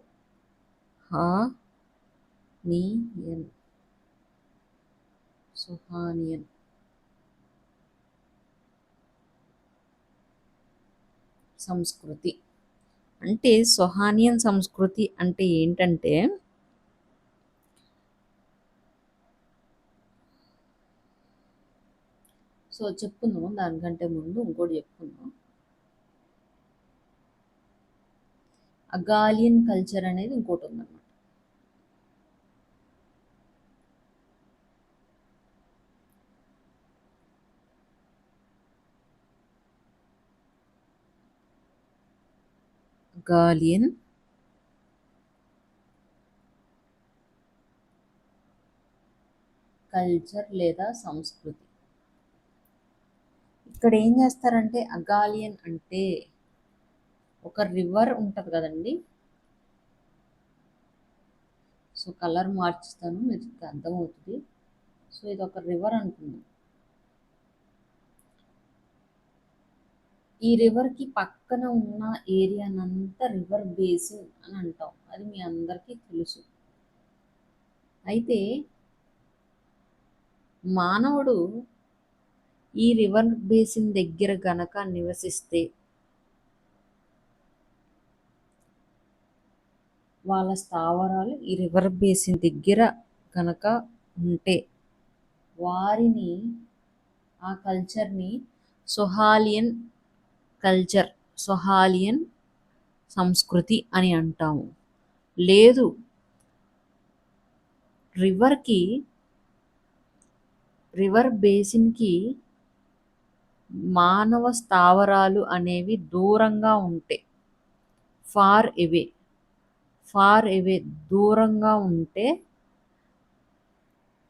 సోహానియన్ సంస్కృతి. అంటే సోహానియన్ సంస్కృతి అంటే ఏంటంటే, సో చెప్పుకుందాం, దానికంటే ముందు ఇంకోటి చెప్పుకుందాం. అగాలియన్ కల్చర్ అనేది ఇంకోటి ఉందన్నమాట. అగాలియన్ కల్చర్ లేదా సంస్కృతి. ఇక్కడ ఏం చేస్తారంటే, అగాలియన్ అంటే ఒక రివర్ ఉంటుంది కదండి. సో కలర్ మార్చుతాను, మీకు అర్థమవుతుంది. సో ఇది ఒక రివర్ అనుకుందాం. ఈ రివర్కి పక్కన ఉన్న ఏరియానంతా రివర్ బేసిన్ అని అంటాం. అది మీ అందరికీ తెలుసు. అయితే మానవుడు ఈ రివర్ బేసిన్ దగ్గర గనక నివసిస్తే, వాళ్ళ స్థావరాలు ఈ రివర్ బేసిన్ దగ్గర కనుక ఉంటే, వారిని ఆ కల్చర్ని సోహాలియన్ కల్చర్, సోహాలియన్ సంస్కృతి అని అంటాము. లేదు, రివర్ బేసిన్కి మానవ స్థావరాలు అనేవి దూరంగా ఉంటే, ఫార్ ఎవే దూరంగా ఉంటే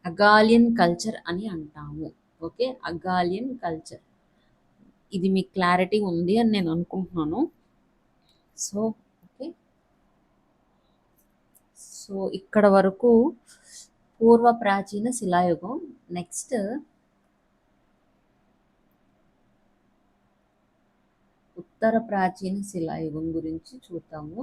అగాలియన్ కల్చర్ అని అంటాము. ఓకే, అగాలియన్ కల్చర్. ఇది మీకు క్లారిటీ ఉంది అని నేను అనుకుంటున్నాను. సో ఓకే, సో ఇక్కడ వరకు పూర్వ ప్రాచీన శిలాయుగం. నెక్స్ట్ ఉత్తర ప్రాచీన శిలాయుగం గురించి చూద్దాము.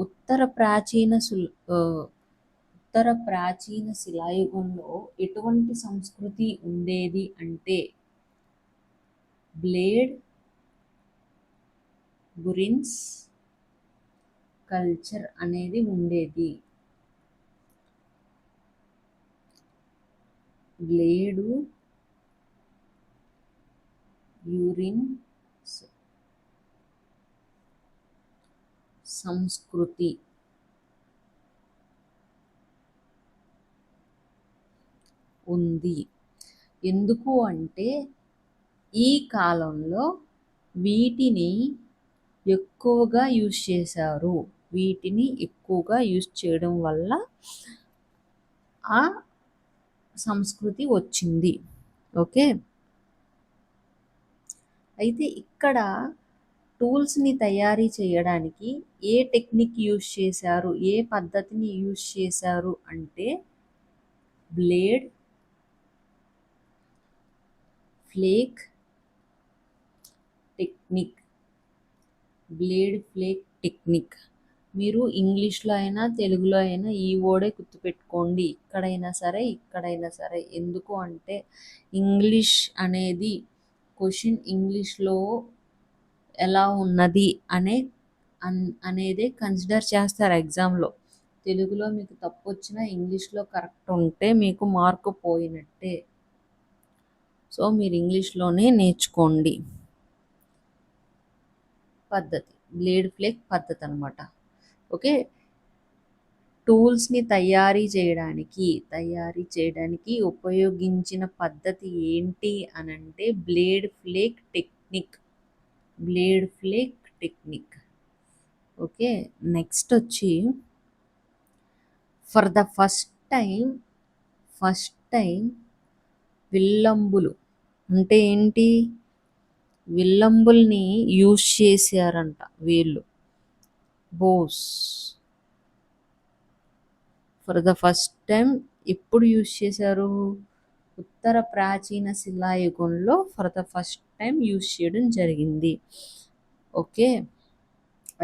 ఉత్తర ప్రాచీన శిలాయుగంలో ఎటువంటి సంస్కృతి ఉండేది అంటే, బ్లేడ్ బురిన్స్ కల్చర్ అనేది ఉండేది. బ్లేడు యూరిన్స్ సంస్కృతి ఉంది. ఎందుకు అంటే, ఈ కాలంలో వీటిని ఎక్కువగా యూజ్ చేశారు. వీటిని ఎక్కువగా యూజ్ చేయడం వల్ల ఆ సంస్కృతి వచ్చింది. ఓకే, అయితే ఇక్కడ టూల్స్ని తయారీ చేయడానికి ఏ టెక్నిక్ యూజ్ చేశారు, ఏ పద్ధతిని యూజ్ చేశారు అంటే, blade flake technique. Blade flake technique. మీరు ఇంగ్లీష్లో అయినా తెలుగులో అయినా ఈ వర్డే గుర్తుపెట్టుకోండి, ఇక్కడైనా సరే. ఎందుకు అంటే, ఇంగ్లీష్ అనేది క్వశ్చన్ ఇంగ్లీష్లో ఎలా ఉన్నది అనేదే కన్సిడర్ చేస్తారు ఎగ్జామ్లో. తెలుగులో మీకు తప్పు వచ్చినా ఇంగ్లీష్లో కరెక్ట్ ఉంటే మీకు మార్కు పోయినట్టే. సో మీరు ఇంగ్లీష్లోనే నేర్చుకోండి. పద్ధతి బ్లేడ్ ఫ్లేక్ పద్ధతి అనమాట. ఓకే, టూల్స్ని తయారీ చేయడానికి ఉపయోగించిన పద్ధతి ఏంటి అనంటే, blade flake technique. Okay, next వచ్చి ఫర్ ద ఫస్ట్ టైం విల్లంబులు అంటే ఏంటి, విల్లంబుల్ని యూజ్ చేశారంట వీళ్ళు. Bows for the first time ఎప్పుడు యూజ్ చేశారు? ఉత్తర ప్రాచీన శిలాయుగంలో for the first time use చేయడం జరిగింది. ఓకే.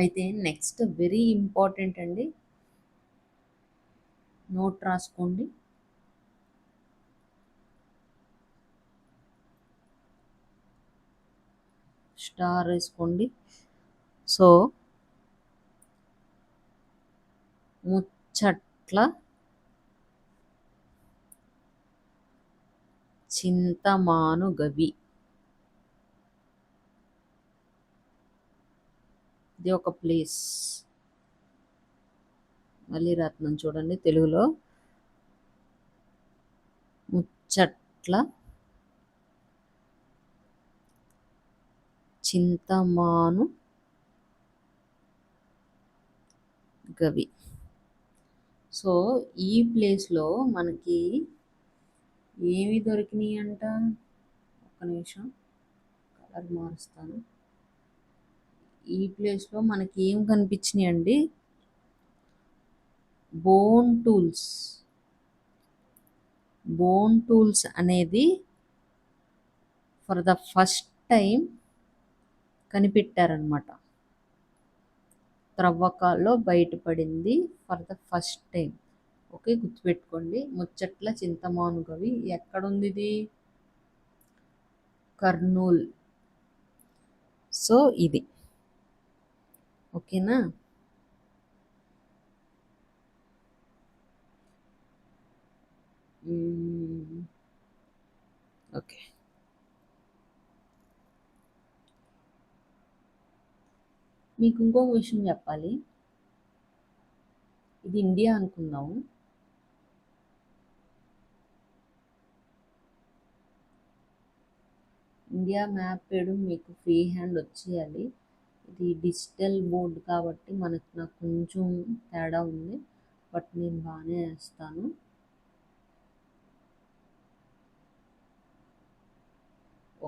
అయితే నెక్స్ట్ వెరీ ఇంపార్టెంట్ అండి. నోట్ రాసుకోండి. స్టార్ వేసుకోండి. సో ముచ్చట్ల చింతమానుగవి. ఇది ఒక ప్లేస్. మళ్ళీ రాత్నం చూడండి తెలుగులో. ముచ్చట్ల చింతమాను గవి. సో ఈ ప్లేస్లో మనకి ఏమి దొరికినాయి అంట? ఒక్క నిమిషం కలర్ మారుస్తాను. ఈ ప్లేస్లో మనకి ఏం కనిపించినాయి అండి? Bone tools. బోన్ టూల్స్ అనేది ఫర్ ద ఫస్ట్ టైం కనిపెట్టారనమాట. త్రవ్వకాల్లో బయటపడింది for the first time. Okay, గుర్తుపెట్టుకోండి. ముచ్చట్ల చింతమానుగవి ఎక్కడుంది ఇది? కర్నూల్. సో ఇది ఓకేనా? ఓకే. మీకు ఇంకొక విషయం చెప్పాలి. ఇది ఇండియా అనుకుందాము. ఇండియా మ్యాప్ వేయడం మీకు ఫ్రీ హ్యాండ్ వచ్చేయాలి. ఇది డిజిటల్ బోర్డ్ కాబట్టి నాకు కొంచెం తేడా ఉంది, బట్ నేను బాగానే వేస్తాను.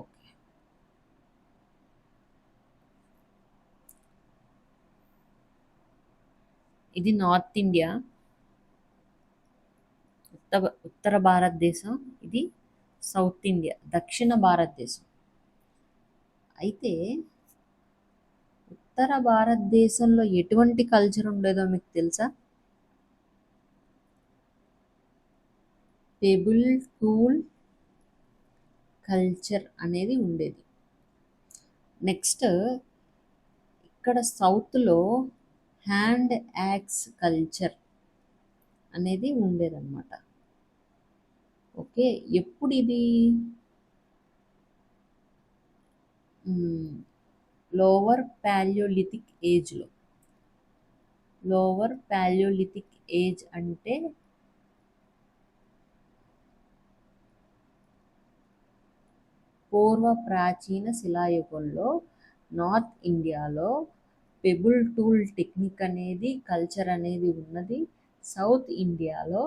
ఓకే. ఇది నార్త్ ఇండియా, ఉత్తర భారతదేశం. ఇది సౌత్ ఇండియా, దక్షిణ భారతదేశం. అయితే ఉత్తర భారతదేశంలో ఎటువంటి కల్చర్ ఉండేదో మీకు తెలుసా? పెబుల్ టూల్ కల్చర్ అనేది ఉండేది. నెక్స్ట్ ఇక్కడ సౌత్లో హ్యాండ్ యాక్స్ కల్చర్ అనేది ఉండేదన్నమాట. ఓకే. ఎప్పుడు ఇది? లోవర్ పాలియోలిథిక్ ఏజ్లో. లోవర్ పాలియోలిథిక్ ఏజ్ అంటే పూర్వ ప్రాచీన శిలాయుగంలో నార్త్ ఇండియాలో పెబుల్ టూల్ టెక్నిక్ అనేది కల్చర్ అనేది ఉన్నది. సౌత్ ఇండియాలో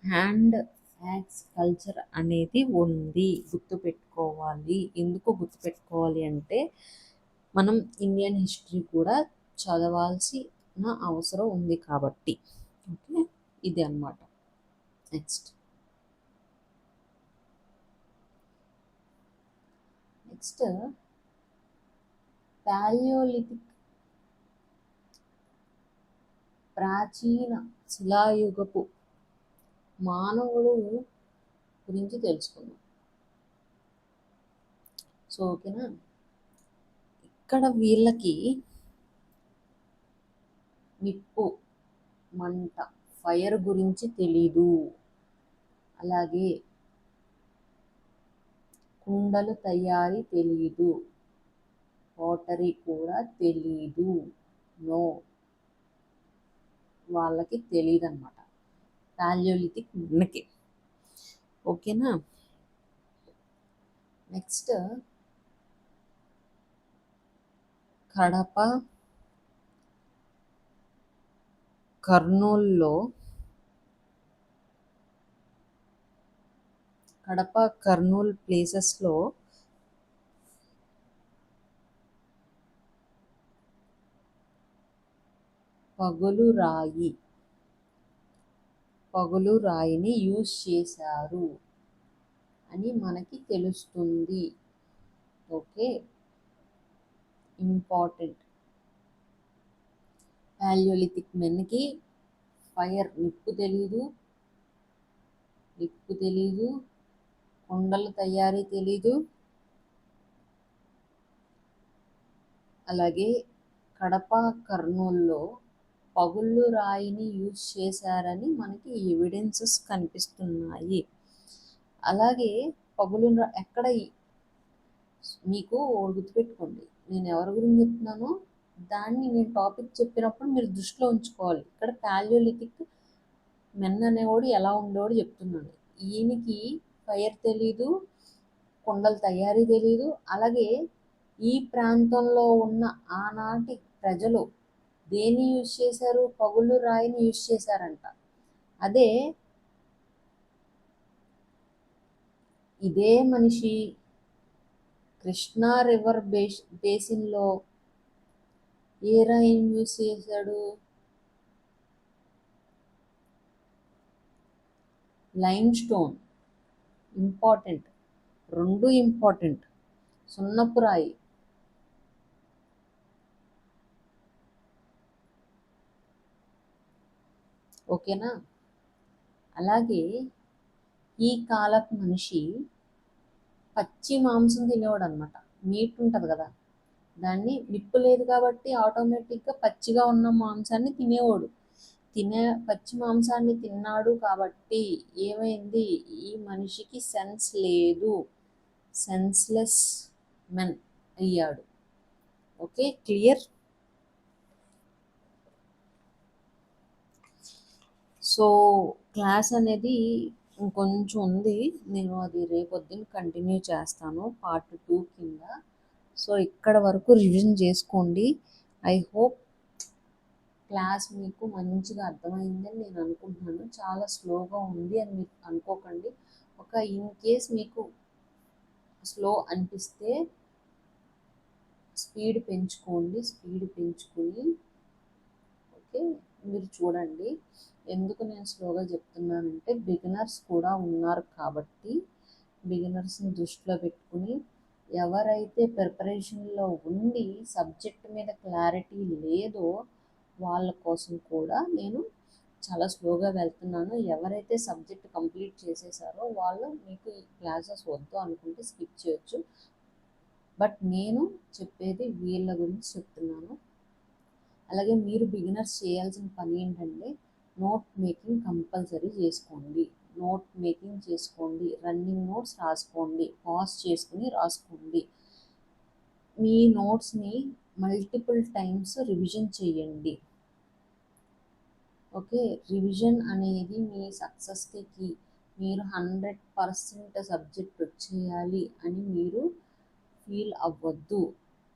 హ్యాండ్ యాక్స్ కల్చర్ అనేది ఉంది. గుర్తుపెట్టుకోవాలి. ఎందుకు గుర్తుపెట్టుకోవాలి అంటే మనం ఇండియన్ హిస్టరీ కూడా చదవాల్సిన అవసరం ఉంది కాబట్టి. ఓకే, ఇది అన్నమాట. నెక్స్ట్ పాలియోలిథిక్ ప్రాచీన శిలాయుగపు మానవుడు గురించి తెలుసుకుందాం. సో ఓకేనా? ఇక్కడ వీళ్ళకి నిప్పు, మంట, ఫైర్ గురించి తెలీదు. అలాగే కుండలు తయారీ తెలీదు. పోటరీ కూడా తెలీదు. నో, వాళ్ళకి తెలియదు అనమాట పాలియోలిథిక్ మనకి. ఓకేనా? నెక్స్ట్ కడప, కర్నూల్లో కర్నూల్ ప్లేసెస్లో పగులు రాయి పగులు రాయిని యూజ్ చేశారు అని మనకి తెలుస్తుంది. Okay, important. పాలియోలిథిక్ మెన్కి ఫైర్ నిప్పు తెలీదు, కుండల తయారీ తెలీదు. అలాగే కడప, కర్నూల్లో పగుళ్ళు రాయిని యూజ్ చేశారని మనకి ఎవిడెన్సెస్ కనిపిస్తున్నాయి. అలాగే పగులు ఎక్కడ మీకు గుర్తుపెట్టుకోండి, నేను ఎవరి గురించి చెప్తున్నానో దాన్ని నేను టాపిక్ చెప్పినప్పుడు మీరు దృష్టిలో ఉంచుకోవాలి. ఇక్కడ పాలియోలిథిక్ మెన్ అనేవాడు ఎలా ఉండేవాడు చెప్తున్నాను. ఈయనకి ఫైర్ తెలీదు, కుండల తయారీ తెలీదు. అలాగే ఈ ప్రాంతంలో ఉన్న ఆనాటి ప్రజలు దేన్ని యూజ్ చేశారు? పగుళ్ళు రాయిని యూజ్ చేశారంట. అదే ఇదే మనిషి కృష్ణా రివర్ బేసిన్లో ఏ రాయిని యూజ్ చేశాడు? Lime stone. ఇంపార్టెంట్, రెండు ఇంపార్టెంట్. సున్నపు రాయి. ఓకేనా? అలాగే ఈ కాలపు మనిషి పచ్చి మాంసం తినేవాడు అనమాట. మీట్ ఉంటుంది కదా, దాన్ని నిప్పు లేదు కాబట్టి ఆటోమేటిక్గా పచ్చిగా ఉన్న మాంసాన్ని తినేవాడు. పచ్చి మాంసాన్ని తిన్నాడు కాబట్టి ఏమైంది? ఈ మనిషికి సెన్స్ లేదు, సెన్స్లెస్ మెన్ అయ్యాడు. Okay, clear? సో క్లాస్ అనేది ఇంకొంచెం ఉంది, నేను అది రేపొద్దున కంటిన్యూ చేస్తాను పార్ట్ 2 కింద. సో ఇక్కడ వరకు రివిజన్ చేసుకోండి. ఐ హోప్ క్లాస్ మీకు మంచిగా అర్థమైందని నేను అనుకుంటున్నాను. చాలా స్లోగా ఉంది అని మీరు అనుకోకండి. ఇన్ కేస్ మీకు స్లో అనిపిస్తే స్పీడ్ పెంచుకుని ఓకే మీరు చూడండి. ఎందుకు నేను స్లోగా చెప్తున్నానంటే బిగినర్స్ కూడా ఉన్నారు కాబట్టి బిగినర్స్ని దృష్టిలో పెట్టుకుని ఎవరైతే ప్రిపరేషన్లో ఉండి సబ్జెక్ట్ మీద క్లారిటీ లేదో వాళ్ళ కోసం కూడా నేను చాలా స్లోగా వెళ్తున్నాను. ఎవరైతే సబ్జెక్ట్ కంప్లీట్ చేసేసారో వాళ్ళు మీకు ఈ క్లాసెస్ వద్దు అనుకుంటే స్కిప్ చేయొచ్చు. బట్ నేను చెప్పేది వీళ్ళ గురించి చెప్తున్నాను. అలాగే మీరు బిగినర్స్ చేయాల్సిన పని ఏంటంటే నోట్ మేకింగ్ కంపల్సరీ చేసుకోండి. రన్నింగ్ నోట్స్ రాసుకోండి, పాజ్ చేసుకుని రాసుకోండి. మీ నోట్స్ని మల్టిపుల్ టైమ్స్ రివిజన్ చేయండి. ఓకే, రివిజన్ అనేది మీ సక్సెస్కి కీ. మీరు 100% సబ్జెక్ట్ వచ్చేయాలి అని మీరు ఫీల్ అవ్వద్దు.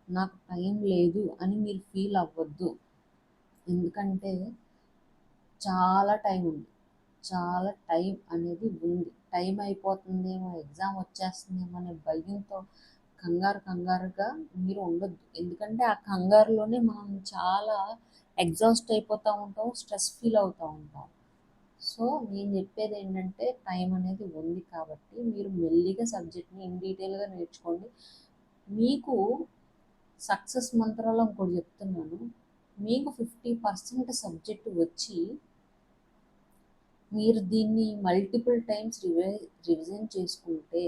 నాకు టైం లేదు అని మీరు ఫీల్ అవ్వద్దు. ఎందుకంటే చాలా టైం అనేది ఉంది. టైం అయిపోతుందేమో, ఎగ్జామ్ వచ్చేస్తుందేమో అనే భయంతో కంగారుగా మీరు ఉండొద్దు. ఎందుకంటే ఆ కంగారులోనే మనం చాలా ఎగ్జాస్ట్ అయిపోతూ ఉంటాం, స్ట్రెస్ ఫీల్ అవుతూ ఉంటాం. సో నేను చెప్పేది ఏంటంటే టైం అనేది ఉంది కాబట్టి మీరు మెల్లిగా సబ్జెక్ట్ని ఇన్ డీటెయిల్గా నేర్చుకోండి. మీకు సక్సెస్ మంత్రాలు ఇంకోటి చెప్తున్నాను. మీకు 50% సబ్జెక్ట్ వచ్చి మీరు దీన్ని మల్టిపుల్ టైమ్స్ రివిజన్ చేసుకుంటే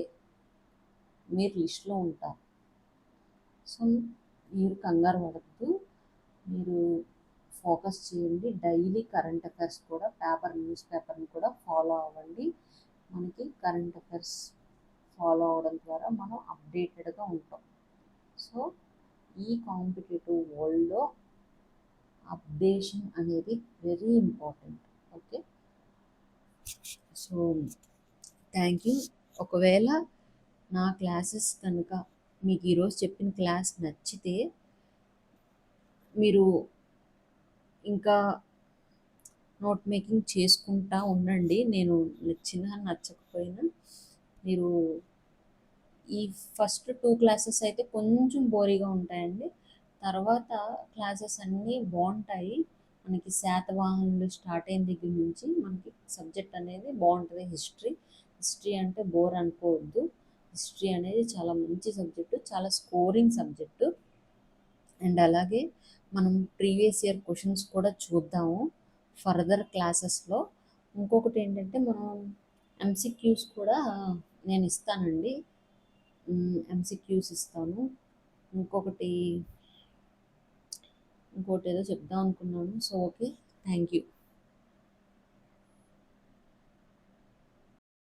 మీరు లిస్ట్లో ఉంటారు. సో మీరు కంగారు పడద్దు, మీరు ఫోకస్ చేయండి. డైలీ కరెంట్ అఫైర్స్ కూడా న్యూస్ పేపర్ని కూడా ఫాలో అవ్వండి. మనకి కరెంట్ అఫైర్స్ ఫాలో అవ్వడం ద్వారా మనం అప్డేటెడ్గా ఉంటాం. సో ఈ కాంపిటేటివ్ వరల్డ్లో అప్డేషన్ అనేది very important. Okay, so thank you. ఒకవేళ నా క్లాసెస్ కనుక మీకు ఈరోజు చెప్పిన క్లాస్ నచ్చితే మీరు ఇంకా నోట్ మేకింగ్ చేసుకుంటా ఉండండి. నేను నచ్చకపోయినా మీరు ఈ ఫస్ట్ 2 క్లాసెస్ అయితే కొంచెం బోరీగా ఉంటాయండి. తర్వాత క్లాసెస్ అన్నీ బాగుంటాయి. మనకి శాతవాహనులు స్టార్ట్ అయిన దగ్గర నుంచి మనకి సబ్జెక్ట్ అనేది బాగుంటుంది. హిస్టరీ అంటే బోర్ అనుకోవద్దు. హిస్టరీ అనేది చాలా మంచి సబ్జెక్టు, చాలా స్కోరింగ్ సబ్జెక్టు. అండ్ అలాగే మనం ప్రీవియస్ ఇయర్ క్వశ్చన్స్ కూడా చూద్దాము ఫర్దర్ క్లాసెస్లో. ఇంకొకటి ఏంటంటే మనం ఎంసీక్యూస్ కూడా నేను ఇస్తానండి. ఎంసీక్యూస్ ఇస్తాను. ఇంకొకటి ఇంకోటి ఏదో చెప్దాం అనుకున్నాను. So okay, thank you.